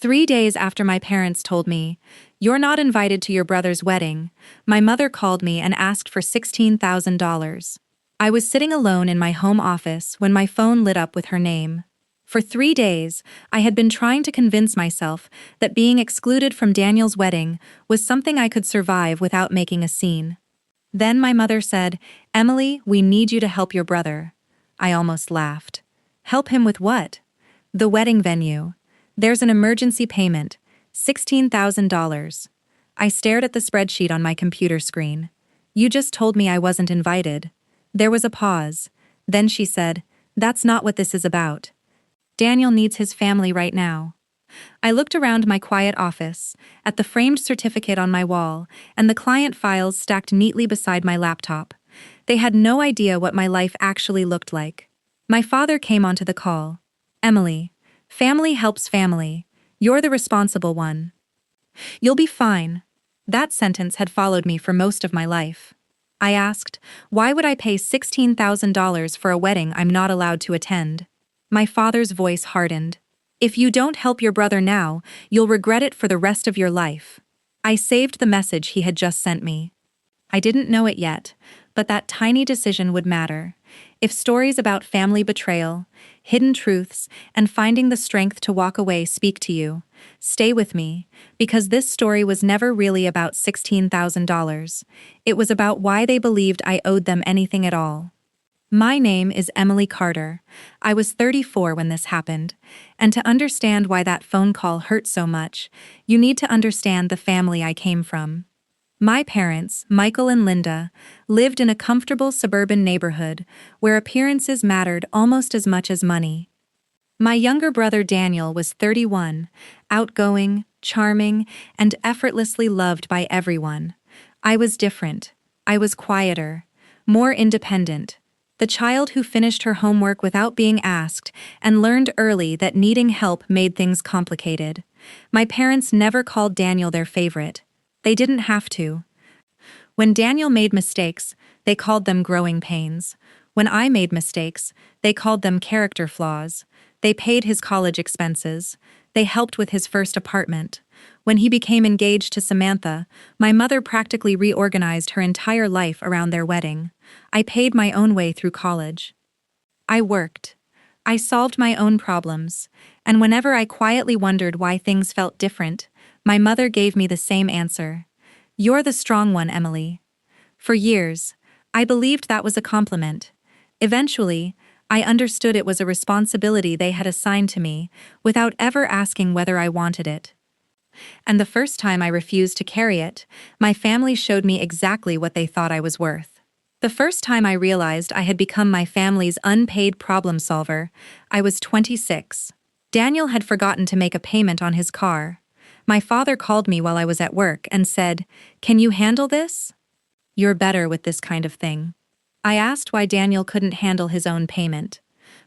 3 days after my parents told me, "You're not invited to your brother's wedding," my mother called me and asked for $16,000. I was sitting alone in my home office when my phone lit up with her name. For 3 days, I had been trying to convince myself that being excluded from Daniel's wedding was something I could survive without making a scene. Then my mother said, "Emily, we need you to help your brother." I almost laughed. Help him with what? The wedding venue. There's an emergency payment, $16,000. I stared at the spreadsheet on my computer screen. You just told me I wasn't invited. There was a pause. Then she said, "That's not what this is about. Daniel needs his family right now." I looked around my quiet office, at the framed certificate on my wall, and the client files stacked neatly beside my laptop. They had no idea what my life actually looked like. My father came onto the call. "Emily, family helps family. You're the responsible one. You'll be fine." That sentence had followed me for most of my life. I asked, why would I pay $16,000 for a wedding I'm not allowed to attend? My father's voice hardened. "If you don't help your brother now, you'll regret it for the rest of your life." I saved the message he had just sent me. I didn't know it yet, but that tiny decision would matter. If stories about family betrayal, hidden truths, and finding the strength to walk away speak to you, stay with me, because this story was never really about $16,000. It was about why they believed I owed them anything at all. My name is Emily Carter. I was 34 when this happened, and to understand why that phone call hurt so much, you need to understand the family I came from. My parents, Michael and Linda, lived in a comfortable suburban neighborhood where appearances mattered almost as much as money. My younger brother Daniel was 31, outgoing, charming, and effortlessly loved by everyone. I was different. I was quieter, more independent. The child who finished her homework without being asked and learned early that needing help made things complicated. My parents never called Daniel their favorite. They didn't have to. When Daniel made mistakes, they called them growing pains. When I made mistakes, they called them character flaws. They paid his college expenses. They helped with his first apartment. When he became engaged to Samantha, my mother practically reorganized her entire life around their wedding. I paid my own way through college. I worked. I solved my own problems. And whenever I quietly wondered why things felt different, my mother gave me the same answer. "You're the strong one, Emily." For years, I believed that was a compliment. Eventually, I understood it was a responsibility they had assigned to me, without ever asking whether I wanted it. And the first time I refused to carry it, my family showed me exactly what they thought I was worth. The first time I realized I had become my family's unpaid problem solver, I was 26. Daniel had forgotten to make a payment on his car. My father called me while I was at work and said, "Can you handle this? You're better with this kind of thing." I asked why Daniel couldn't handle his own payment.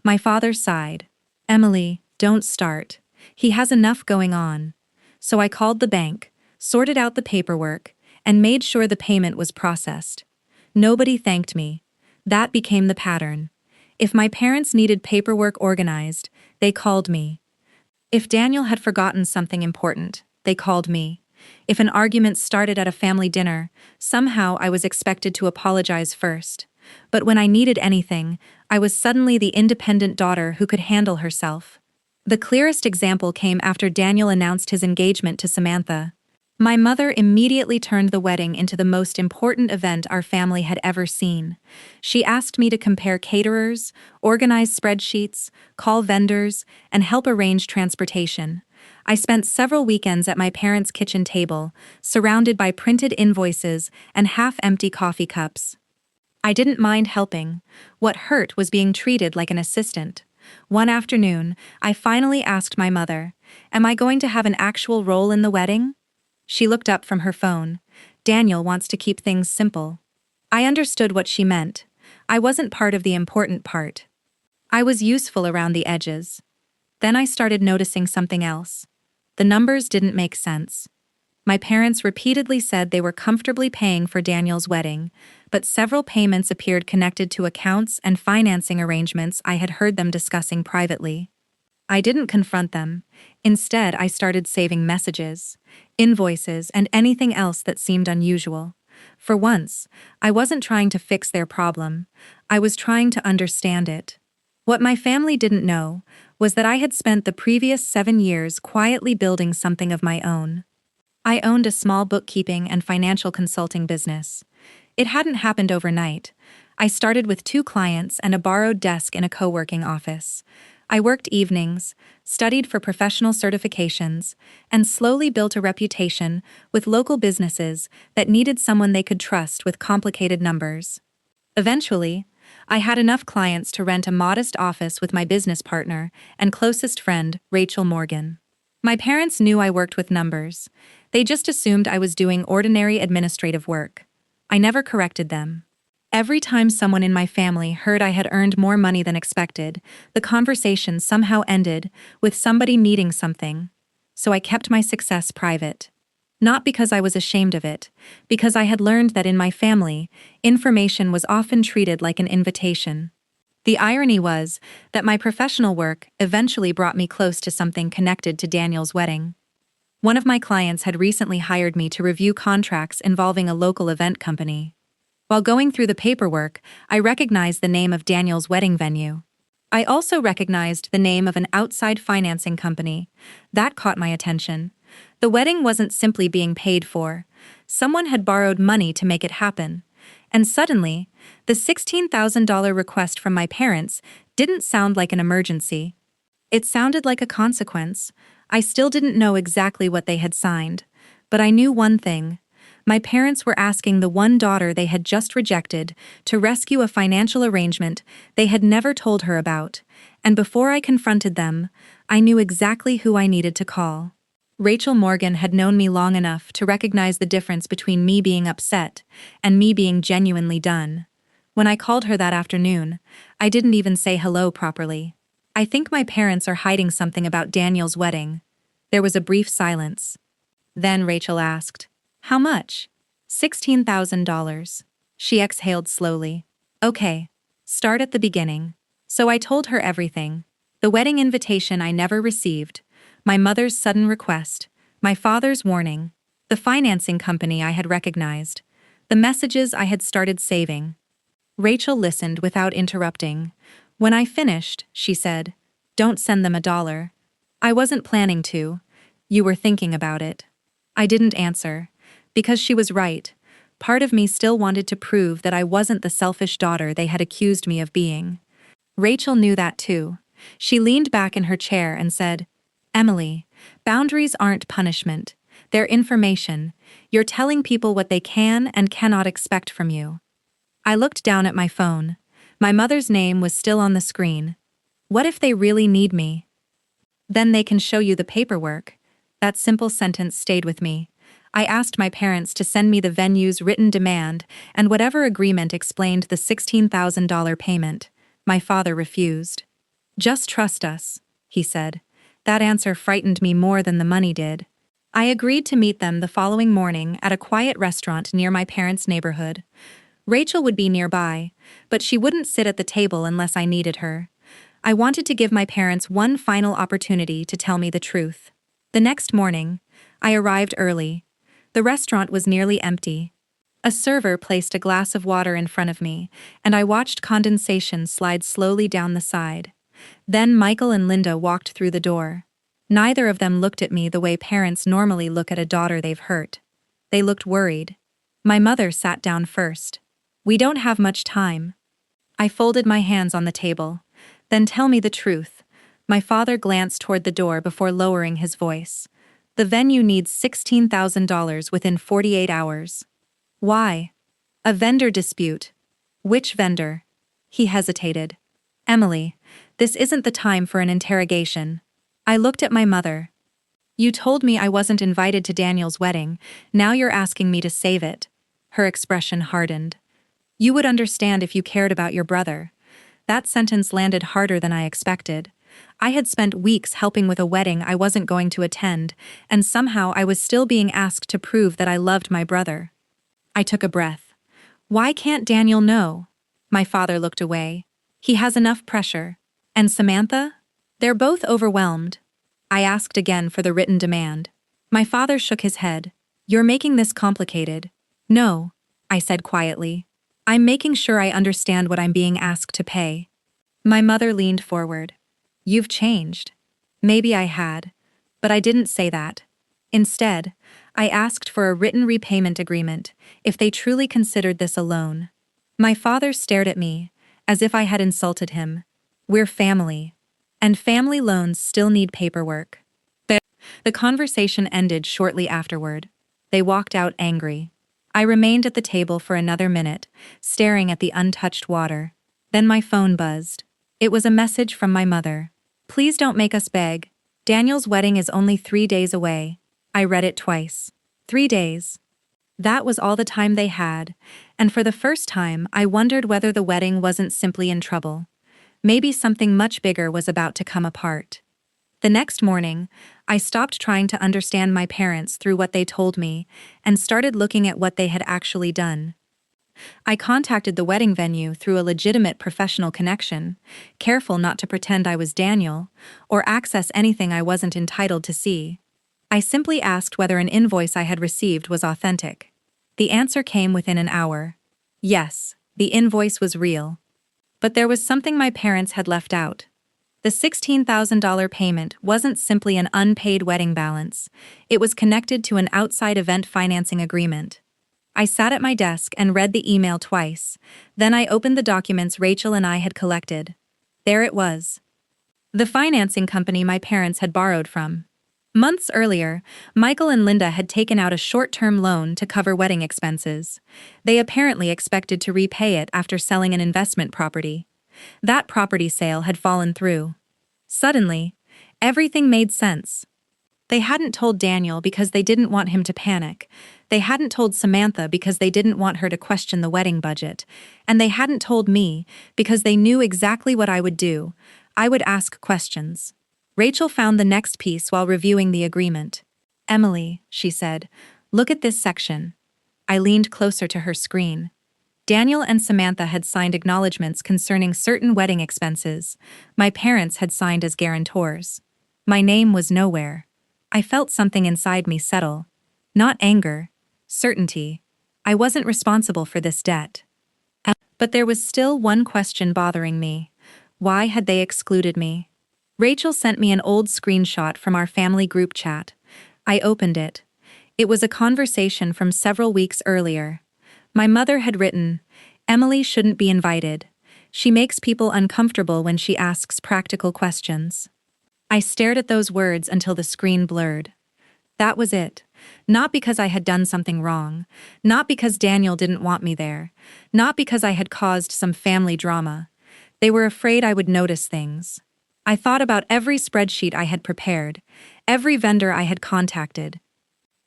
My father sighed. "Emily, don't start. He has enough going on." So I called the bank, sorted out the paperwork, and made sure the payment was processed. Nobody thanked me. That became the pattern. If my parents needed paperwork organized, they called me. If Daniel had forgotten something important, they called me. If an argument started at a family dinner, somehow I was expected to apologize first. But when I needed anything, I was suddenly the independent daughter who could handle herself. The clearest example came after Daniel announced his engagement to Samantha. My mother immediately turned the wedding into the most important event our family had ever seen. She asked me to compare caterers, organize spreadsheets, call vendors, and help arrange transportation. I spent several weekends at my parents' kitchen table, surrounded by printed invoices and half-empty coffee cups. I didn't mind helping. What hurt was being treated like an assistant. One afternoon, I finally asked my mother, "Am I going to have an actual role in the wedding?" She looked up from her phone. "Daniel wants to keep things simple." I understood what she meant. I wasn't part of the important part. I was useful around the edges. Then I started noticing something else. The numbers didn't make sense. My parents repeatedly said they were comfortably paying for Daniel's wedding, but several payments appeared connected to accounts and financing arrangements I had heard them discussing privately. I didn't confront them. Instead, I started saving messages, invoices, and anything else that seemed unusual. For once, I wasn't trying to fix their problem. I was trying to understand it. What my family didn't know was that I had spent the previous 7 years quietly building something of my own. I owned a small bookkeeping and financial consulting business. It hadn't happened overnight. I started with 2 clients and a borrowed desk in a co-working office. I worked evenings, studied for professional certifications, and slowly built a reputation with local businesses that needed someone they could trust with complicated numbers. Eventually, I had enough clients to rent a modest office with my business partner and closest friend, Rachel Morgan. My parents knew I worked with numbers. They just assumed I was doing ordinary administrative work. I never corrected them. Every time someone in my family heard I had earned more money than expected, the conversation somehow ended with somebody needing something. So I kept my success private. Not because I was ashamed of it, because I had learned that in my family, information was often treated like an invitation. The irony was that my professional work eventually brought me close to something connected to Daniel's wedding. One of my clients had recently hired me to review contracts involving a local event company. While going through the paperwork, I recognized the name of Daniel's wedding venue. I also recognized the name of an outside financing company. That caught my attention. The wedding wasn't simply being paid for. Someone had borrowed money to make it happen. And suddenly, the $16,000 request from my parents didn't sound like an emergency. It sounded like a consequence. I still didn't know exactly what they had signed, but I knew one thing. My parents were asking the one daughter they had just rejected to rescue a financial arrangement they had never told her about, and before I confronted them, I knew exactly who I needed to call. Rachel Morgan had known me long enough to recognize the difference between me being upset and me being genuinely done. When I called her that afternoon, I didn't even say hello properly. I think my parents are hiding something about Daniel's wedding. There was a brief silence. Then Rachel asked, "How much?" $16,000. She exhaled slowly. "Okay. Start at the beginning." So I told her everything. The wedding invitation I never received, my mother's sudden request, my father's warning, the financing company I had recognized, the messages I had started saving. Rachel listened without interrupting. When I finished, she said, "Don't send them $1. I wasn't planning to. You were thinking about it." I didn't answer. Because she was right. Part of me still wanted to prove that I wasn't the selfish daughter they had accused me of being. Rachel knew that too. She leaned back in her chair and said, "Emily, boundaries aren't punishment. They're information. You're telling people what they can and cannot expect from you." I looked down at my phone. My mother's name was still on the screen. What if they really need me? Then they can show you the paperwork. That simple sentence stayed with me. I asked my parents to send me the venue's written demand and whatever agreement explained the $16,000 payment. My father refused. "Just trust us," he said. That answer frightened me more than the money did. I agreed to meet them the following morning at a quiet restaurant near my parents' neighborhood. Rachel would be nearby, but she wouldn't sit at the table unless I needed her. I wanted to give my parents one final opportunity to tell me the truth. The next morning, I arrived early. The restaurant was nearly empty. A server placed a glass of water in front of me, and I watched condensation slide slowly down the side. Then Michael and Linda walked through the door. Neither of them looked at me the way parents normally look at a daughter they've hurt. They looked worried. My mother sat down first. "We don't have much time." I folded my hands on the table. "Then tell me the truth." My father glanced toward the door before lowering his voice. "The venue needs $16,000 within 48 hours. Why?" "A vendor dispute." "Which vendor?" He hesitated. "Emily, this isn't the time for an interrogation." I looked at my mother. "You told me I wasn't invited to Daniel's wedding. Now you're asking me to save it." Her expression hardened. "You would understand if you cared about your brother." That sentence landed harder than I expected. I had spent weeks helping with a wedding I wasn't going to attend, and somehow I was still being asked to prove that I loved my brother. I took a breath. "Why can't Daniel know?" My father looked away. "He has enough pressure." "And Samantha?" They're both overwhelmed. I asked again for the written demand. My father shook his head. You're making this complicated. No, I said quietly. I'm making sure I understand what I'm being asked to pay. My mother leaned forward. You've changed. Maybe I had, but I didn't say that. Instead, I asked for a written repayment agreement if they truly considered this a loan. My father stared at me, as if I had insulted him. We're family. And family loans still need paperwork. The conversation ended shortly afterward. They walked out angry. I remained at the table for another minute, staring at the untouched water. Then my phone buzzed. It was a message from my mother. Please don't make us beg. Daniel's wedding is only 3 days away. I read it twice. 3 days. That was all the time they had, and for the first time I wondered whether the wedding wasn't simply in trouble. Maybe something much bigger was about to come apart. The next morning, I stopped trying to understand my parents through what they told me and started looking at what they had actually done. I contacted the wedding venue through a legitimate professional connection, careful not to pretend I was Daniel or access anything I wasn't entitled to see. I simply asked whether an invoice I had received was authentic. The answer came within an hour. Yes, the invoice was real. But there was something my parents had left out. The $16,000 payment wasn't simply an unpaid wedding balance. It was connected to an outside event financing agreement. I sat at my desk and read the email twice. Then I opened the documents Rachel and I had collected. There it was. The financing company my parents had borrowed from. Months earlier, Michael and Linda had taken out a short-term loan to cover wedding expenses. They apparently expected to repay it after selling an investment property. That property sale had fallen through. Suddenly, everything made sense. They hadn't told Daniel because they didn't want him to panic. They hadn't told Samantha because they didn't want her to question the wedding budget. And they hadn't told me because they knew exactly what I would do. I would ask questions. Rachel found the next piece while reviewing the agreement. Emily, she said, look at this section. I leaned closer to her screen. Daniel and Samantha had signed acknowledgments concerning certain wedding expenses. My parents had signed as guarantors. My name was nowhere. I felt something inside me settle. Not anger, certainty. I wasn't responsible for this debt. But there was still one question bothering me. Why had they excluded me? Rachel sent me an old screenshot from our family group chat. I opened it. It was a conversation from several weeks earlier. My mother had written, Emily shouldn't be invited. She makes people uncomfortable when she asks practical questions. I stared at those words until the screen blurred. That was it. Not because I had done something wrong. Not because Daniel didn't want me there. Not because I had caused some family drama. They were afraid I would notice things. I thought about every spreadsheet I had prepared, every vendor I had contacted.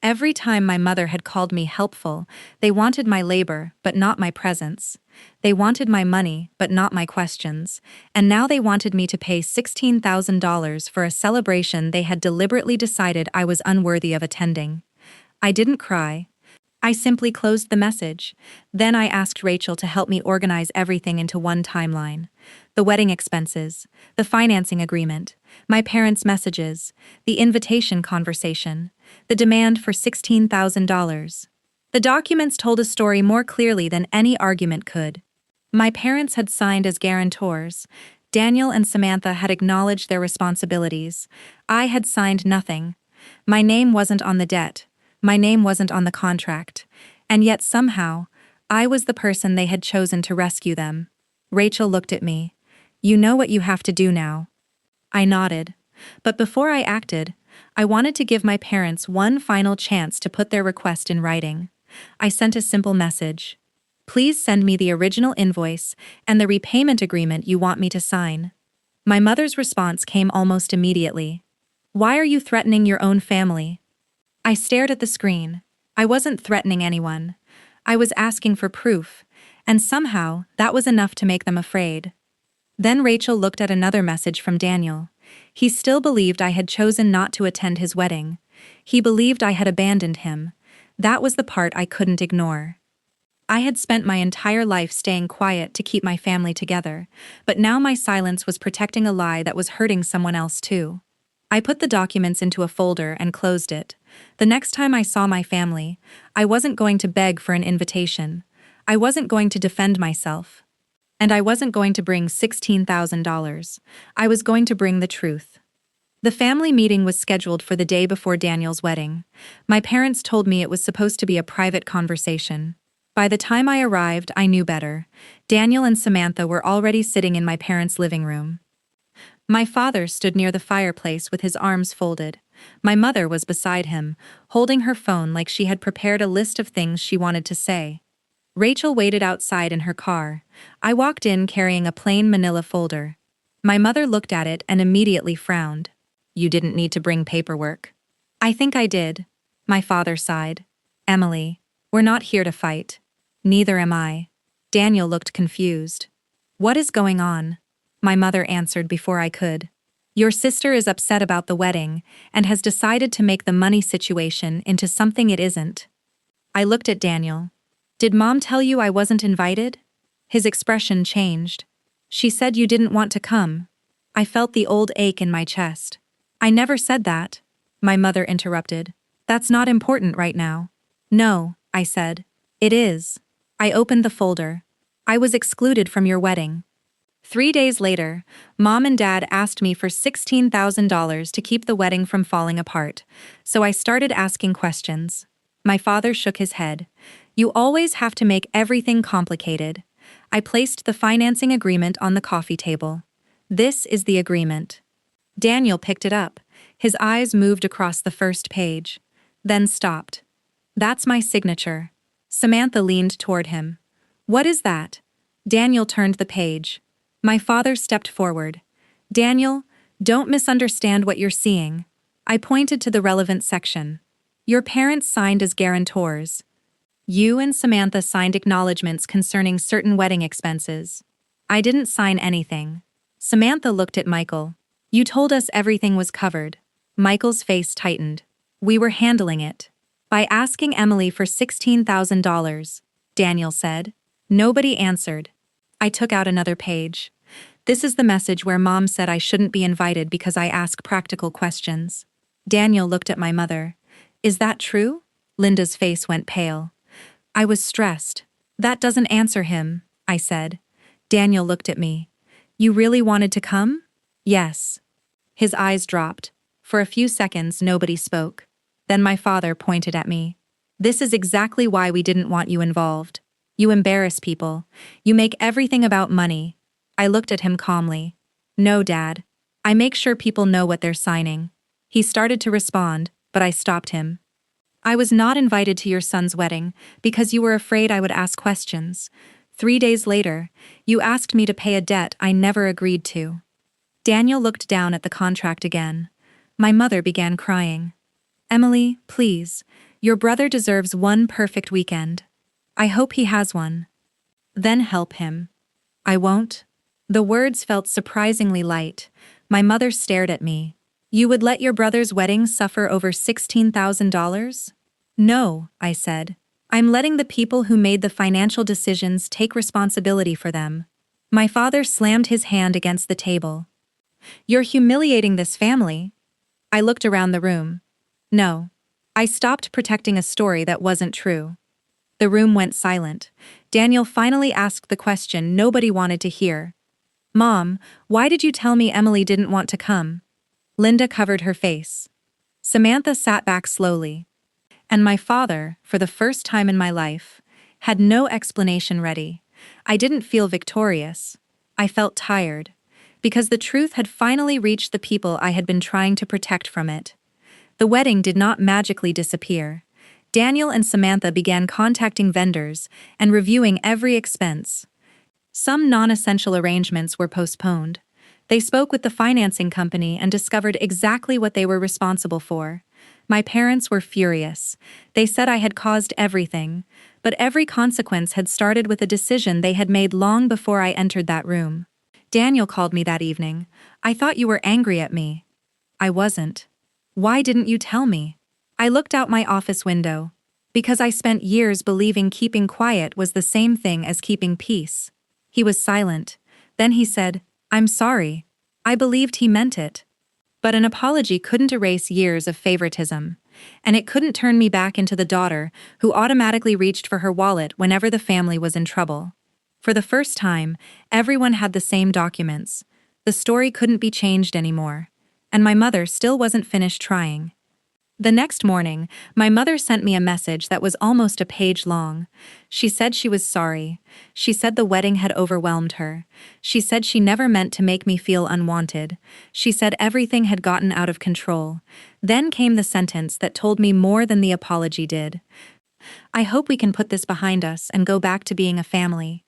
Every time my mother had called me helpful, they wanted my labor, but not my presence. They wanted my money, but not my questions. And now they wanted me to pay $16,000 for a celebration they had deliberately decided I was unworthy of attending. I didn't cry. I simply closed the message. Then I asked Rachel to help me organize everything into one timeline. The wedding expenses, the financing agreement, my parents' messages, the invitation conversation, the demand for $16,000. The documents told a story more clearly than any argument could. My parents had signed as guarantors. Daniel and Samantha had acknowledged their responsibilities. I had signed nothing. My name wasn't on the debt. My name wasn't on the contract. And yet somehow, I was the person they had chosen to rescue them. Rachel looked at me. You know what you have to do now. I nodded. But before I acted, I wanted to give my parents one final chance to put their request in writing. I sent a simple message. Please send me the original invoice and the repayment agreement you want me to sign. My mother's response came almost immediately. Why are you threatening your own family? I stared at the screen. I wasn't threatening anyone. I was asking for proof, and somehow that was enough to make them afraid. Then Rachel looked at another message from Daniel. He still believed I had chosen not to attend his wedding. He believed I had abandoned him. That was the part I couldn't ignore. I had spent my entire life staying quiet to keep my family together, but now my silence was protecting a lie that was hurting someone else too. I put the documents into a folder and closed it. The next time I saw my family, I wasn't going to beg for an invitation. I wasn't going to defend myself. And I wasn't going to bring $16,000. I was going to bring the truth. The family meeting was scheduled for the day before Daniel's wedding. My parents told me it was supposed to be a private conversation. By the time I arrived, I knew better. Daniel and Samantha were already sitting in my parents' living room. My father stood near the fireplace with his arms folded. My mother was beside him, holding her phone like she had prepared a list of things she wanted to say. Rachel waited outside in her car. I walked in carrying a plain manila folder. My mother looked at it and immediately frowned. "You didn't need to bring paperwork." "I think I did." My father sighed. "Emily, we're not here to fight." "Neither am I." Daniel looked confused. "What is going on?" My mother answered before I could. "Your sister is upset about the wedding and has decided to make the money situation into something it isn't." I looked at Daniel. "Did Mom tell you I wasn't invited?" His expression changed. "She said you didn't want to come." I felt the old ache in my chest. "I never said that." My mother interrupted. "That's not important right now." "No," I said. "It is." I opened the folder. "I was excluded from your wedding." 3 days later, Mom and Dad asked me for $16,000 to keep the wedding from falling apart, so I started asking questions. My father shook his head. "You always have to make everything complicated." I placed the financing agreement on the coffee table. "This is the agreement." Daniel picked it up. His eyes moved across the first page, then stopped. "That's my signature." Samantha leaned toward him. "What is that?" Daniel turned the page. My father stepped forward. "Daniel, don't misunderstand what you're seeing." I pointed to the relevant section. "Your parents signed as guarantors. You and Samantha signed acknowledgments concerning certain wedding expenses." "I didn't sign anything." Samantha looked at Michael. "You told us everything was covered." Michael's face tightened. "We were handling it by asking Emily for $16,000, Daniel said. Nobody answered. I took out another page. "This is the message where Mom said I shouldn't be invited because I ask practical questions." Daniel looked at my mother. "Is that true?" Linda's face went pale. I was stressed. "That doesn't answer him," I said. Daniel looked at me. "You really wanted to come?" "Yes." His eyes dropped. For a few seconds, nobody spoke. Then my father pointed at me. "This is exactly why we didn't want you involved. You embarrass people. You make everything about money." I looked at him calmly. "No, Dad. I make sure people know what they're signing." He started to respond, but I stopped him. "I was not invited to your son's wedding because you were afraid I would ask questions. 3 days later, you asked me to pay a debt I never agreed to." Daniel looked down at the contract again. My mother began crying. "Emily, please. Your brother deserves one perfect weekend. I hope he has one. Then help him." "I won't." The words felt surprisingly light. My mother stared at me. "You would let your brother's wedding suffer over $16,000? "No," I said. "I'm letting the people who made the financial decisions take responsibility for them." My father slammed his hand against the table. "You're humiliating this family." I looked around the room. No. I stopped protecting a story that wasn't true. The room went silent. Daniel finally asked the question nobody wanted to hear. "Mom, why did you tell me Emily didn't want to come?" Linda covered her face. Samantha sat back slowly. And my father, for the first time in my life, had no explanation ready. I didn't feel victorious. I felt tired, because the truth had finally reached the people I had been trying to protect from it. The wedding did not magically disappear. Daniel and Samantha began contacting vendors and reviewing every expense. Some non-essential arrangements were postponed. They spoke with the financing company and discovered exactly what they were responsible for. My parents were furious. They said I had caused everything, but every consequence had started with a decision they had made long before I entered that room. Daniel called me that evening. "I thought you were angry at me." I wasn't. "Why didn't you tell me?" I looked out my office window. Because I spent years believing keeping quiet was the same thing as keeping peace. He was silent. Then he said, "I'm sorry." I believed he meant it. But an apology couldn't erase years of favoritism. And it couldn't turn me back into the daughter who automatically reached for her wallet whenever the family was in trouble. For the first time, everyone had the same documents. The story couldn't be changed anymore. And my mother still wasn't finished trying. The next morning, my mother sent me a message that was almost a page long. She said she was sorry. She said the wedding had overwhelmed her. She said she never meant to make me feel unwanted. She said everything had gotten out of control. Then came the sentence that told me more than the apology did. "I hope we can put this behind us and go back to being a family."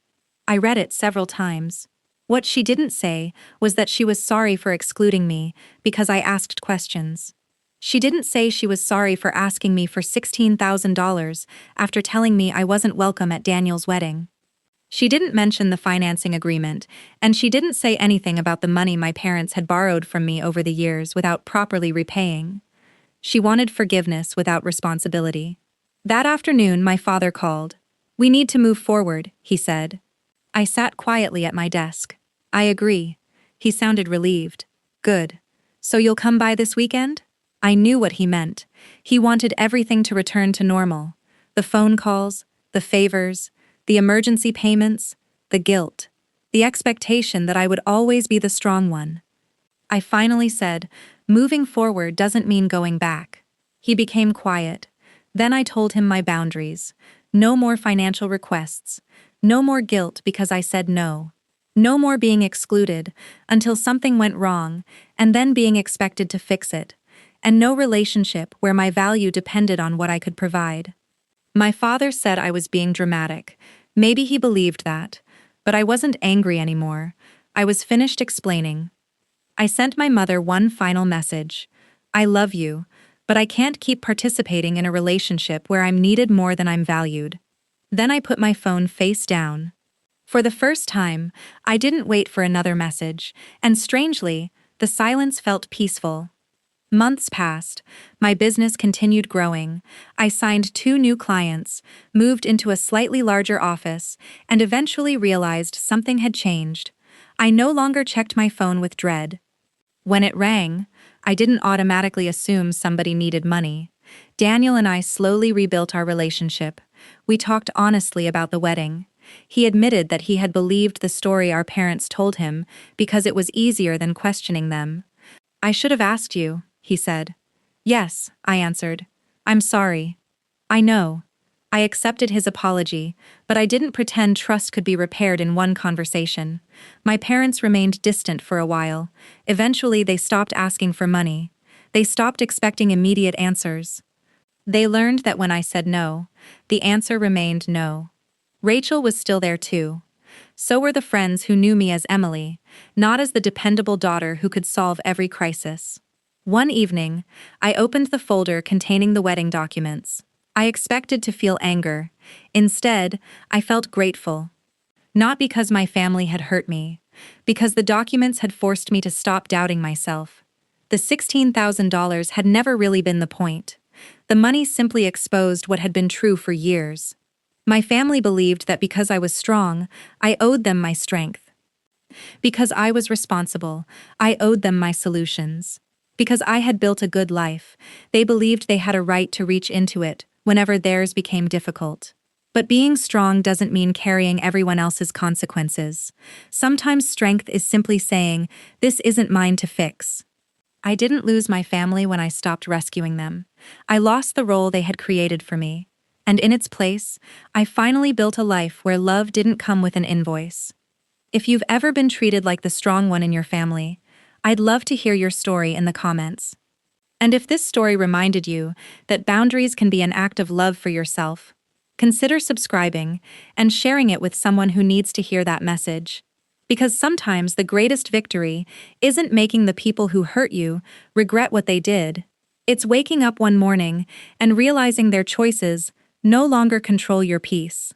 I read it several times. What she didn't say was that she was sorry for excluding me because I asked questions. She didn't say she was sorry for asking me for $16,000 after telling me I wasn't welcome at Daniel's wedding. She didn't mention the financing agreement, and she didn't say anything about the money my parents had borrowed from me over the years without properly repaying. She wanted forgiveness without responsibility. That afternoon, my father called. "We need to move forward," he said. I sat quietly at my desk. "I agree." He sounded relieved. "Good. So you'll come by this weekend?" I knew what he meant. He wanted everything to return to normal. The phone calls, the favors, the emergency payments, the guilt, the expectation that I would always be the strong one. I finally said, "Moving forward doesn't mean going back." He became quiet. Then I told him my boundaries. No more financial requests. No more guilt because I said no. No more being excluded until something went wrong and then being expected to fix it. And no relationship where my value depended on what I could provide. My father said I was being dramatic. Maybe he believed that. But I wasn't angry anymore. I was finished explaining. I sent my mother one final message. "I love you, but I can't keep participating in a relationship where I'm needed more than I'm valued." Then I put my phone face down. For the first time, I didn't wait for another message, and strangely, the silence felt peaceful. Months passed. My business continued growing. I signed 2 new clients, moved into a slightly larger office, and eventually realized something had changed. I no longer checked my phone with dread. When it rang, I didn't automatically assume somebody needed money. Daniel and I slowly rebuilt our relationship. We talked honestly about the wedding. He admitted that he had believed the story our parents told him because it was easier than questioning them. "I should have asked you," he said. "Yes," I answered. "I'm sorry." "I know." I accepted his apology, but I didn't pretend trust could be repaired in one conversation. My parents remained distant for a while. Eventually, they stopped asking for money. They stopped expecting immediate answers. They learned that when I said no, the answer remained no. Rachel was still there too. So were the friends who knew me as Emily, not as the dependable daughter who could solve every crisis. One evening, I opened the folder containing the wedding documents. I expected to feel anger. Instead, I felt grateful. Not because my family had hurt me, because the documents had forced me to stop doubting myself. The $16,000 had never really been the point. The money simply exposed what had been true for years. My family believed that because I was strong, I owed them my strength. Because I was responsible, I owed them my solutions. Because I had built a good life, they believed they had a right to reach into it whenever theirs became difficult. But being strong doesn't mean carrying everyone else's consequences. Sometimes strength is simply saying, "This isn't mine to fix." I didn't lose my family when I stopped rescuing them. I lost the role they had created for me. And in its place, I finally built a life where love didn't come with an invoice. If you've ever been treated like the strong one in your family, I'd love to hear your story in the comments. And if this story reminded you that boundaries can be an act of love for yourself, consider subscribing and sharing it with someone who needs to hear that message. Because sometimes the greatest victory isn't making the people who hurt you regret what they did. It's waking up one morning and realizing their choices no longer control your peace.